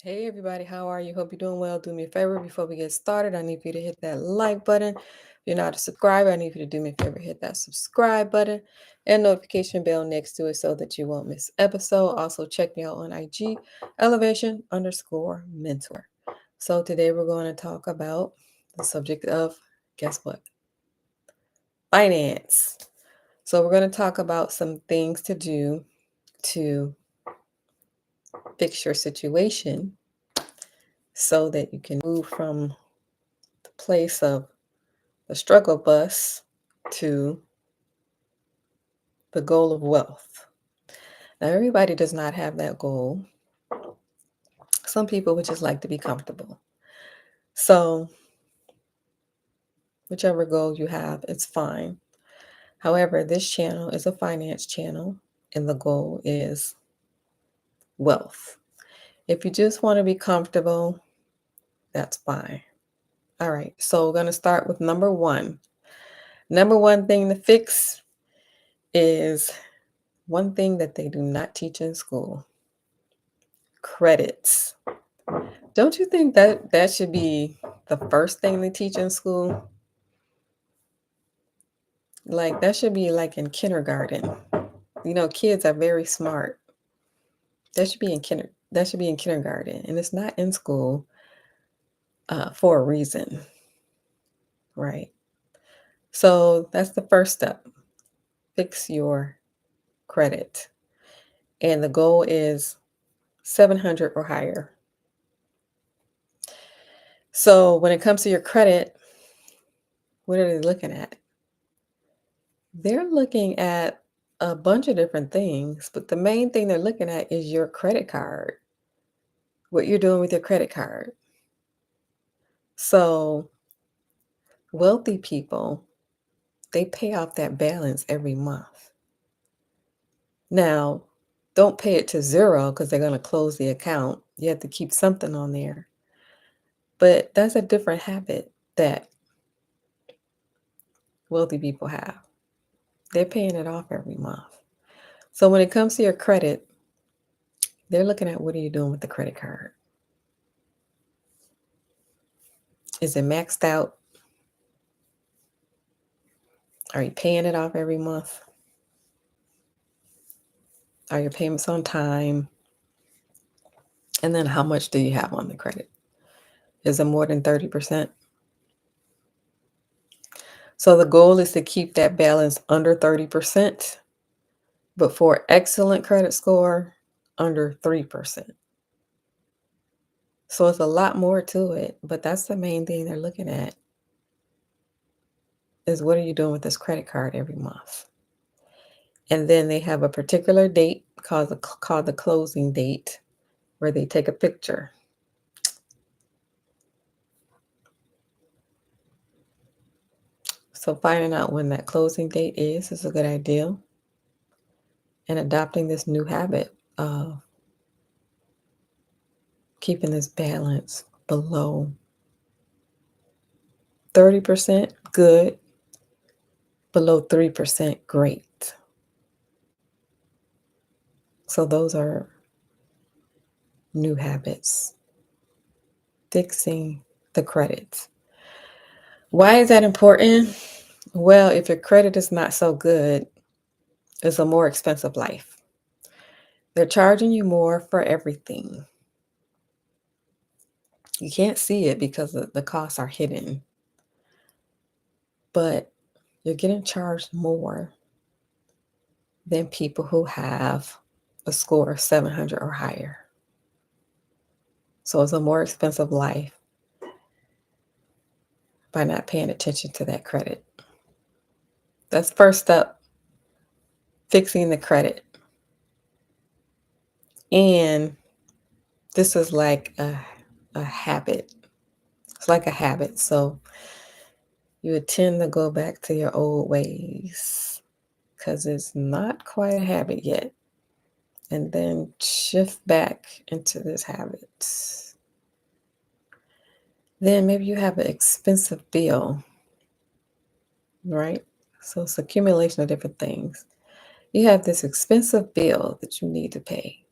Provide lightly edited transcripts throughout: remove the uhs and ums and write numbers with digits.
Hey everybody, how are you? Hope you're doing well. Do me a favor before we get started. I need for you to hit that like button. If you're not a subscriber, I need for you to do me a favor, hit that subscribe button and notification bell next to it so that you won't miss episode. Also check me out on IG, elevation_mentor. So today we're going to talk about the subject of, guess what? Finance. So we're going to talk about some things to do to fix your situation so that you can move from the place of the struggle bus to the goal of wealth. Now, everybody does not have that goal. Some people would just like to be comfortable. So, whichever goal you have, it's fine. However, this channel is a finance channel, and the goal is wealth. If you just want to be comfortable, that's fine. All right, so we're going to start with number one. Number one thing to fix is one thing that they do not teach in school: credits. Don't you think that that should be the first thing they teach in school? Like that should be like in kindergarten. Kids are very smart. That should be in kindergarten, and it's not in school for a reason, right? So that's the first step. Fix your credit, and the goal is 700 or higher. So when it comes to your credit, what are they looking at? They're looking at a bunch of different things, but the main thing they're looking at is your credit card, what you're doing with your credit card. So, wealthy people, they pay off that balance every month. Now, don't pay it to zero because they're going to close the account. You have to keep something on there. But that's a different habit that wealthy people have. They're paying it off every month. So, when it comes to your credit, they're looking at what are you doing with the credit card? Is it maxed out? Are you paying it off every month? Are your payments on time? And then how much do you have on the credit? Is it more than 30%? So the goal is to keep that balance under 30%, but for excellent credit score, under 3%. So it's a lot more to it, but that's the main thing they're looking at is what are you doing with this credit card every month? And then they have a particular date called the closing date where they take a picture. So finding out when that closing date is a good idea. And adopting this new habit of keeping this balance below 30% good, below 3% great. So those are new habits. Fixing the credit. Why is that important? Well, if your credit is not so good, it's a more expensive life. They're charging you more for everything. You can't see it because the costs are hidden, but you're getting charged more than people who have a score of 700 or higher. So it's a more expensive life by not paying attention to that credit. That's first step, fixing the credit. And this is like a habit. It's like a habit. So you would tend to go back to your old ways because it's not quite a habit yet. And then shift back into this habit. Then maybe you have an expensive bill, right? So it's accumulation of different things. You have this expensive bill that you need to pay.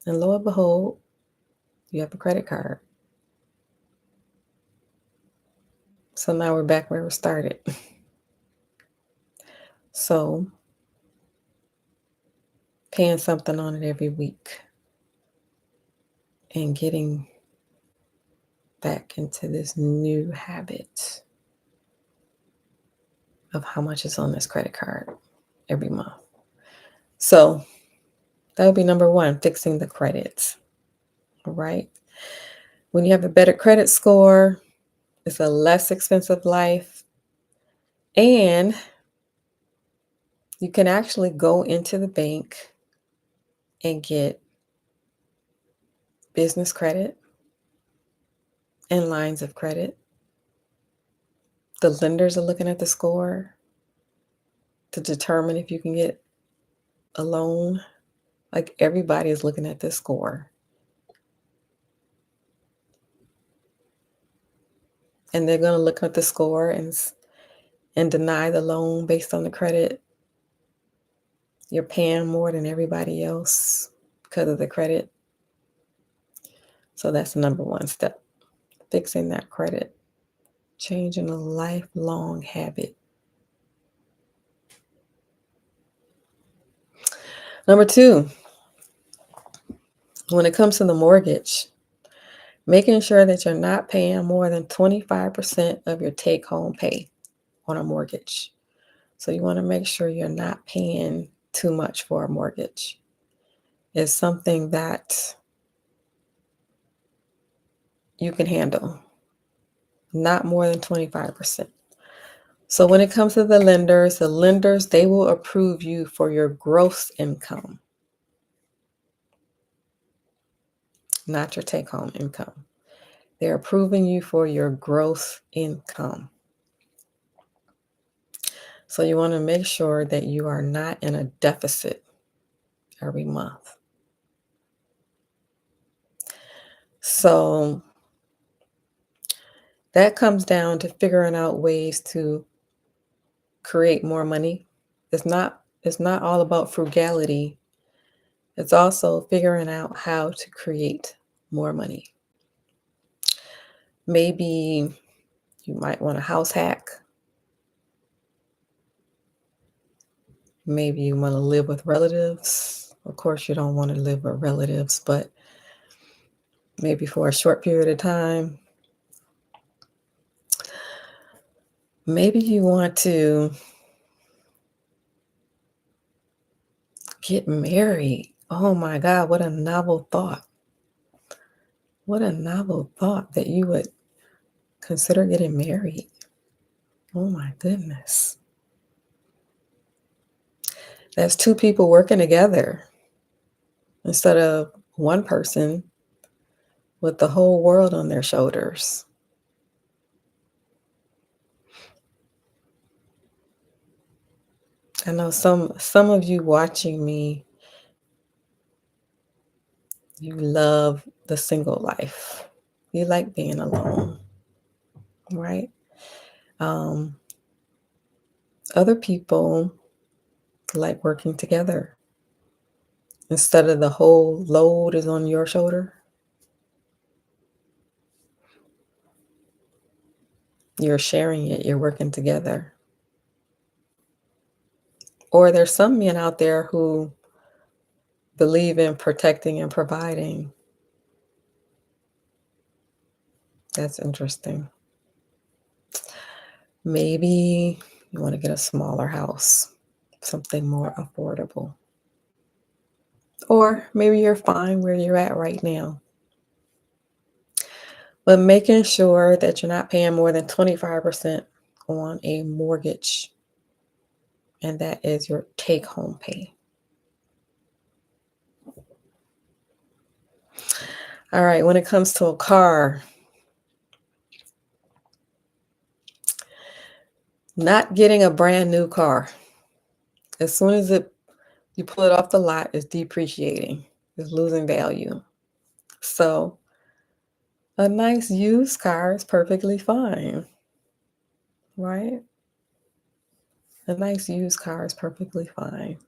And lo and behold, you have a credit card. So now we're back where we started. So paying something on it every week and getting back into this new habit of how much is on this credit card every month. So that would be number one, fixing the credits. All right. When you have a better credit score, it's a less expensive life. And you can actually go into the bank and get business credit and lines of credit. The lenders are looking at the score to determine if you can get a loan. Like everybody is looking at this score. And they're going to look at the score and deny the loan based on the credit. You're paying more than everybody else because of the credit. So that's the number one step, fixing that credit, changing a lifelong habit. Number two, when it comes to the mortgage, making sure that you're not paying more than 25% of your take-home pay on a mortgage. So you want to make sure you're not paying too much for a mortgage. It's something that you can handle, not more than 25%. So when it comes to the lenders, they will approve you for your gross income, not your take-home income. They're approving you for your gross income. So you want to make sure that you are not in a deficit every month. So that comes down to figuring out ways to create more money. It's not all about frugality. It's also figuring out how to create more money. Maybe you might want a house hack. Maybe you want to live with relatives. Of course, you don't want to live with relatives, but maybe for a short period of time. Maybe you want to get married. Oh my God, what a novel thought. What a novel thought that you would consider getting married. Oh my goodness. That's two people working together instead of one person with the whole world on their shoulders. I know some of you watching me, you love the single life. You like being alone, right? Other people like working together. Instead of the whole load is on your shoulder, you're sharing it, you're working together. Or there's some men out there who believe in protecting and providing. That's interesting. Maybe you want to get a smaller house, something more affordable. Or maybe you're fine where you're at right now. But making sure that you're not paying more than 25% on a mortgage, and that is your take-home pay. All right, when it comes to a car, not getting a brand new car. As soon as you pull it off the lot, it's depreciating. It's losing value. So a nice used car is perfectly fine, right? A nice used car is perfectly fine.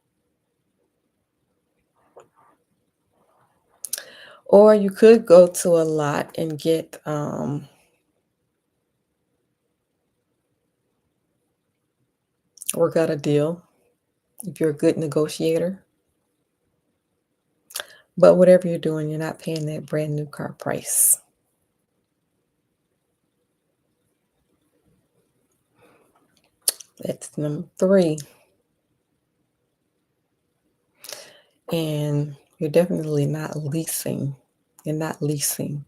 Or you could go to a lot and get work out a deal if you're a good negotiator. But whatever you're doing, you're not paying that brand new car price. That's number 3. And you're definitely not leasing. You're not leasing.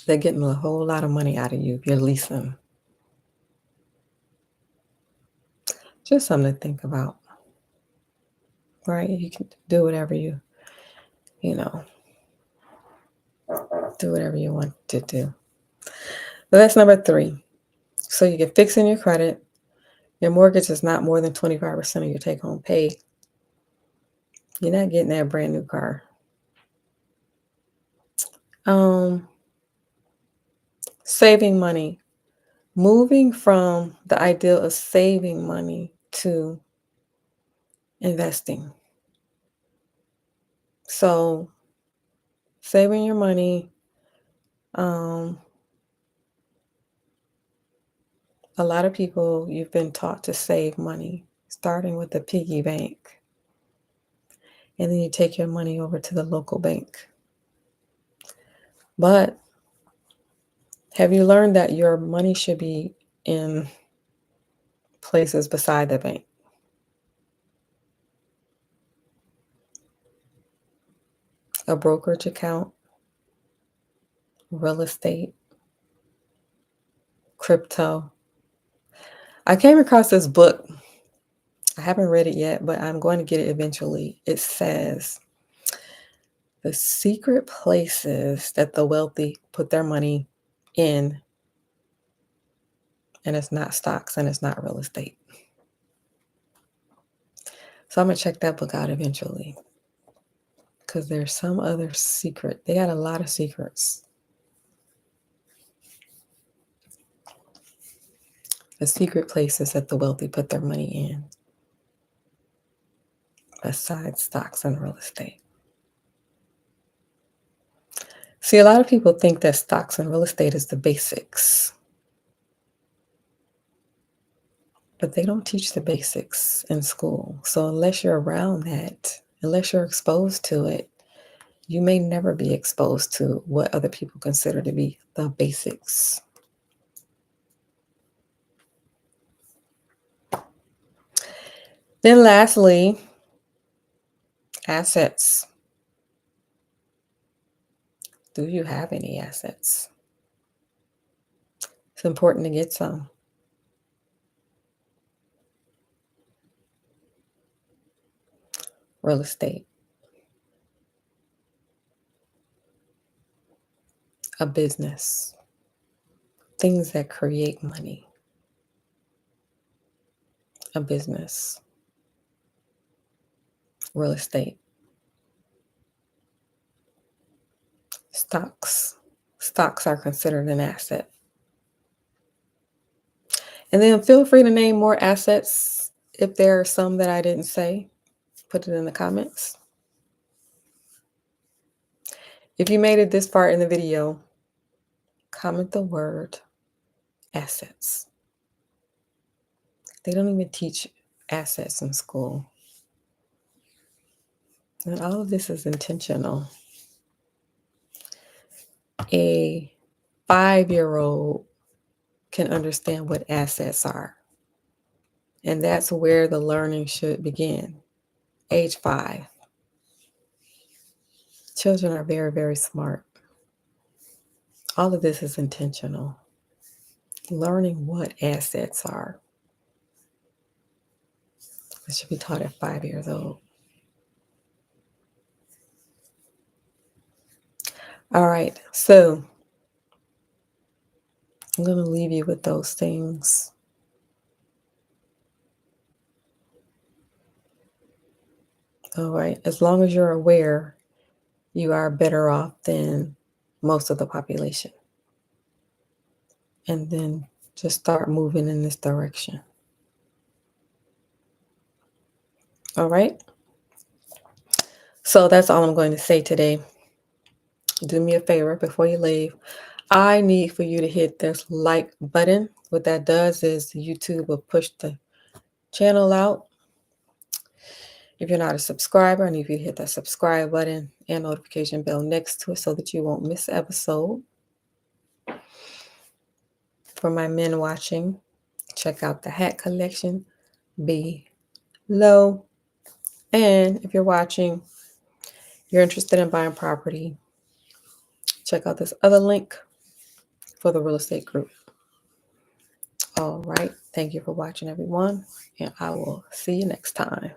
They're getting a whole lot of money out of you if you're leasing. Just something to think about, right? You can do whatever you know, do whatever you want to do. So that's number 3. So you get fixing your credit. Your mortgage is not more than 25% of your take-home pay. You're not getting that brand new car. Saving money. Moving from the ideal of saving money to investing. So saving your money, a lot of people, you've been taught to save money, starting with the piggy bank. And then you take your money over to the local bank. But have you learned that your money should be in places beside the bank? A brokerage account, real estate, crypto. I came across this book. I haven't read it yet, but I'm going to get it eventually. It says the secret places that the wealthy put their money in, and it's not stocks and it's not real estate. So I'm going to check that book out eventually because there's some other secret. They got a lot of secrets. The secret places that the wealthy put their money in, besides stocks and real estate. See, a lot of people think that stocks and real estate is the basics, but they don't teach the basics in school. So unless you're around that, unless you're exposed to it, you may never be exposed to what other people consider to be the basics. Then lastly, assets. Do you have any assets? It's important to get some. Real estate, a business, things that create money, a business, real estate, stocks. Stocks are considered an asset. And then feel free to name more assets. If there are some that I didn't say, put it in the comments. If you made it this far in the video, comment the word assets. They don't even teach assets in school. And all of this is intentional. A 5-year-old can understand what assets are. And that's where the learning should begin. Age 5. Children are very, very smart. All of this is intentional. Learning what assets are. It should be taught at 5 years old. All right, so I'm going to leave you with those things. All right, as long as you're aware, you are better off than most of the population. And then just start moving in this direction. All right. So that's all I'm going to say today. Do me a favor before you leave. I need for you to hit this like button. What that does is YouTube will push the channel out. If you're not a subscriber, I need you to hit that subscribe button and notification bell next to it so that you won't miss an episode. For my men watching, check out the hat collection below. And if you're watching, you're interested in buying property, check out this other link for the real estate group. All right. Thank you for watching, everyone. And I will see you next time.